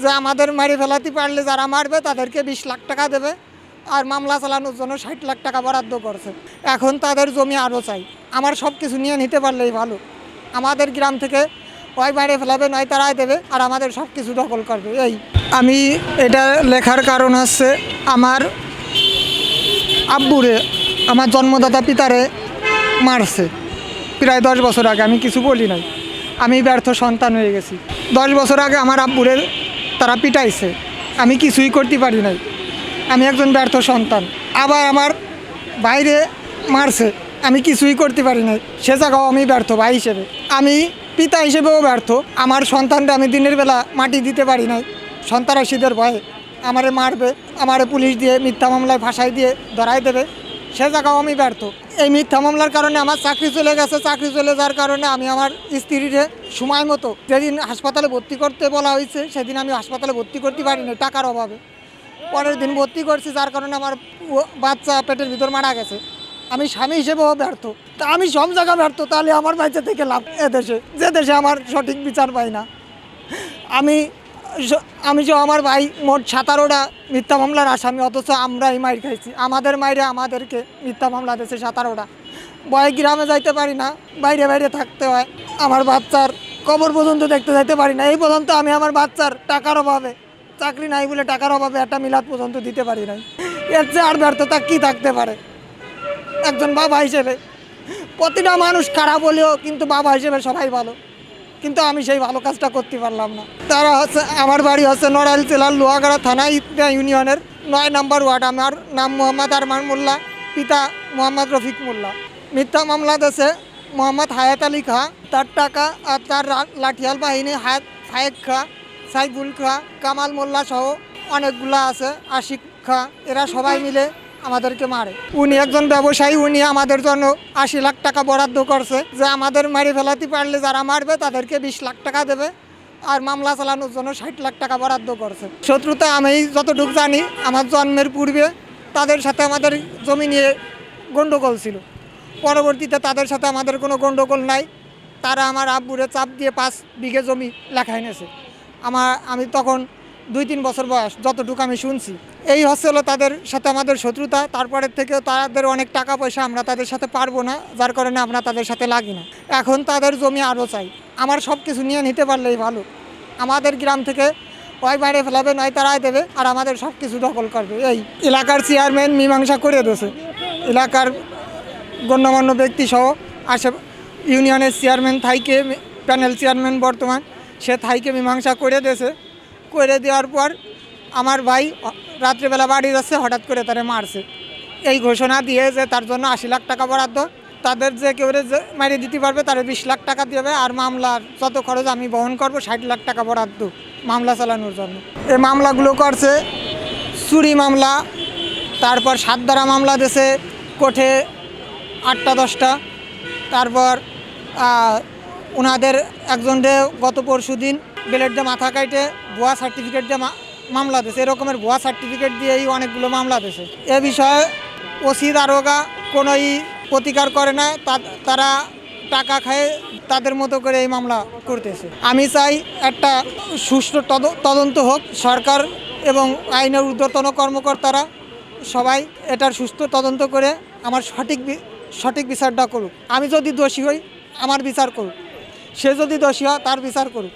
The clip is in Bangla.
যে আমাদের মারি ফেলাতে পারলে যারা মারবে তাদেরকে 20 লাখ টাকা দেবে, আর মামলা চালানোর জন্য 60 লাখ টাকা বরাদ্দ করছে। এখন তাদের জমি আরও চাই। আমার সব কিছু নিয়ে নিতে পারলেই ভালো। আমাদের গ্রাম থেকে ওই বাইরে ফেলাবে, নয় তারাই দেবে, আর আমাদের সব কিছু দখল করবে। এই আমি এটা লেখার কারণ হচ্ছে আমার আব্বুরে, আমার জন্মদাতা পিতারে মারছে প্রায় 10 বছর আগে। আমি কিছু বলি নাই, আমি ব্যর্থ সন্তান হয়ে গেছি। 10 বছর আগে আমার আব্বুরে তারা পিটাইছে, আমি কিছুই করতে পারি নাই, আমি একজন ব্যর্থ সন্তান। আবার আমার বাইরে মারছে, আমি কিছুই করতে পারি নাই, সে জায়গাও আমি ব্যর্থ ভাই হিসেবে। আমি পিতা হিসেবেও ব্যর্থ। আমার সন্তানটা আমি দিনের বেলা মাটি দিতে পারি নাই, সন্ত্রাসীদের ভয়ে আমারে মারবে, আমারে পুলিশ দিয়ে মিথ্যা মামলায় ফাঁসাই দিয়ে ধরাই দেবে, সে জায়গাও আমি ব্যর্থ। এই মিথ্যা মামলার কারণে আমার চাকরি চলে গেছে। চাকরি চলে যাওয়ার কারণে আমি আমার স্ত্রীরে সময় মতো যেদিন হাসপাতালে ভর্তি করতে বলা হয়েছে সেদিন আমি হাসপাতালে ভর্তি করতে পারিনি টাকার অভাবে। পরের দিন ভর্তি করছি, যার কারণে আমার বাচ্চা পেটের ভিতর মারা গেছে। আমি স্বামী হিসেবেও ব্যর্থ। তা আমি সব জায়গা ব্যর্থ, তাহলে আমার বাচ্চা থেকে লাভ এদেশে, যে দেশে আমার সঠিক বিচার পাই না। আমি যে আমার ভাই মোট 17টা মিথ্যা মামলার আসামি, অথচ আমরাই মাইর খাইছি। আমাদের মাইরে আমাদেরকে মিথ্যা মামলা দিয়েছে 17টা। ভয়ে গ্রামে যাইতে পারি না, বাইরে বাইরে থাকতে হয়। আমার বাচ্চার কবর পর্যন্ত দেখতে যাইতে পারি না। এই পর্যন্ত আমি আমার বাচ্চার টাকার অভাবে, চাকরি নাই বলে টাকার অভাবে একটা মিলাদ পর্যন্ত দিতে পারি নাই। এর চেয়ে আর ব্যর্থতা কী থাকতে পারে একজন বাবা হিসেবে? প্রতিটা মানুষ খারাপ হলেও কিন্তু বাবা হিসেবে সবাই ভালো, কিন্তু আমি সেই ভালো কাজটা করতে পারলাম না। তারা হচ্ছে, আমার বাড়ি হচ্ছে নড়াইল জেলার লোহাগাড়া থানা ইতনা ইউনিয়নের 9 নম্বর ওয়ার্ড। আমার নাম মোহাম্মদ আরমান মোল্লা, পিতা মোহাম্মদ রফিক মোল্লা। মিথ্যা মামলা দেশে মোহাম্মদ হায়াত আলী খা, তার টাকা আর তার লাঠিয়াল বাহিনী হায়াত ফায়েক খা, সাইফুল খা, কামাল মোল্লা সহ অনেকগুলা আছে, আশিক খা, এরা সবাই মিলে আমাদেরকে মারে। উনি একজন ব্যবসায়ী, উনি আমাদের জন্য 80 লাখ টাকা বরাদ্দ করছে, যে আমাদের মারি ফেলাতে পারলে যারা মারবে তাদেরকে 20 লাখ টাকা দেবে, আর মামলা চালানোর জন্য 60 লাখ টাকা বরাদ্দ করছে। শত্রুতা আমি যতটুকু জানি, আমার জন্মের পূর্বে তাদের সাথে আমাদের জমি নিয়ে গণ্ডগোল ছিল। পরবর্তীতে তাদের সাথে আমাদের কোনো গণ্ডগোল নাই। তারা আমার আব্বুরে চাপ দিয়ে 5 বিঘে জমি লেখায় নিয়েছে। আমি তখন 2-3 বছর বয়স, যতটুকু আমি শুনছি। এই হচ্ছিল তাদের সাথে আমাদের শত্রুতা। তারপরের থেকে তাদের অনেক টাকা পয়সা, আমরা তাদের সাথে পারবো না, যার কারণে আমরা তাদের সাথে লাগি না। এখন তাদের জমি আরও চাই। আমার সব কিছু নিয়ে নিতে পারলেই ভালো। আমাদের গ্রাম থেকে ওই বাইরে ফেলাবে, নয় তারাই দেবে, আর আমাদের সব কিছু দখল করবে। এই এলাকার চেয়ারম্যান মীমাংসা করে দিয়েছে। এলাকার গণ্যমান্য ব্যক্তি সহ আসে, ইউনিয়নের চেয়ারম্যান থাইকে, প্যানেল চেয়ারম্যান বর্তমান, সে থাইকে মীমাংসা করে দিয়েছে। করে দেওয়ার পর আমার ভাই রাত্রিবেলা বাড়ি যাচ্ছে, হঠাৎ করে তারা মারছে। এই ঘোষণা দিয়ে যে তার জন্য 80 লাখ টাকা বরাদ্দ, তাদের যে কেউ মারিয়ে দিতে পারবে তারা 20 লাখ টাকা দেবে, আর মামলার যত খরচ আমি বহন করব, 60 লাখ টাকা বরাদ্দ মামলা চালানোর জন্য। এই মামলাগুলো করছে চুরি মামলা, তারপর 7 ধারা মামলা দিয়েছে কোর্টে 8টা-10টা। তারপর ওনাদের একজনকে গত পরশু দিন বেলেট দিয়ে মাথা কাটে ভুয়া সার্টিফিকেট দিয়ে মামলা দিয়েছে। এরকমের ভুয়া সার্টিফিকেট দিয়েই অনেকগুলো মামলা দিয়েছে। এ বিষয়ে ওসি দারোগা কোনোই প্রতিকার করে না, তারা টাকা খায় তাদের মতো করে এই মামলা করতেছে। আমি চাই একটা সুষ্ঠু তদন্ত হোক। সরকার এবং আইনের ঊর্ধ্বতন কর্মকর্তারা সবাই এটার সুষ্ঠু তদন্ত করে আমার সঠিক বিচারটা করুক। আমি যদি দোষী হই আমার বিচার করুক, সে যদি দোষী হয় তার বিচার করুক।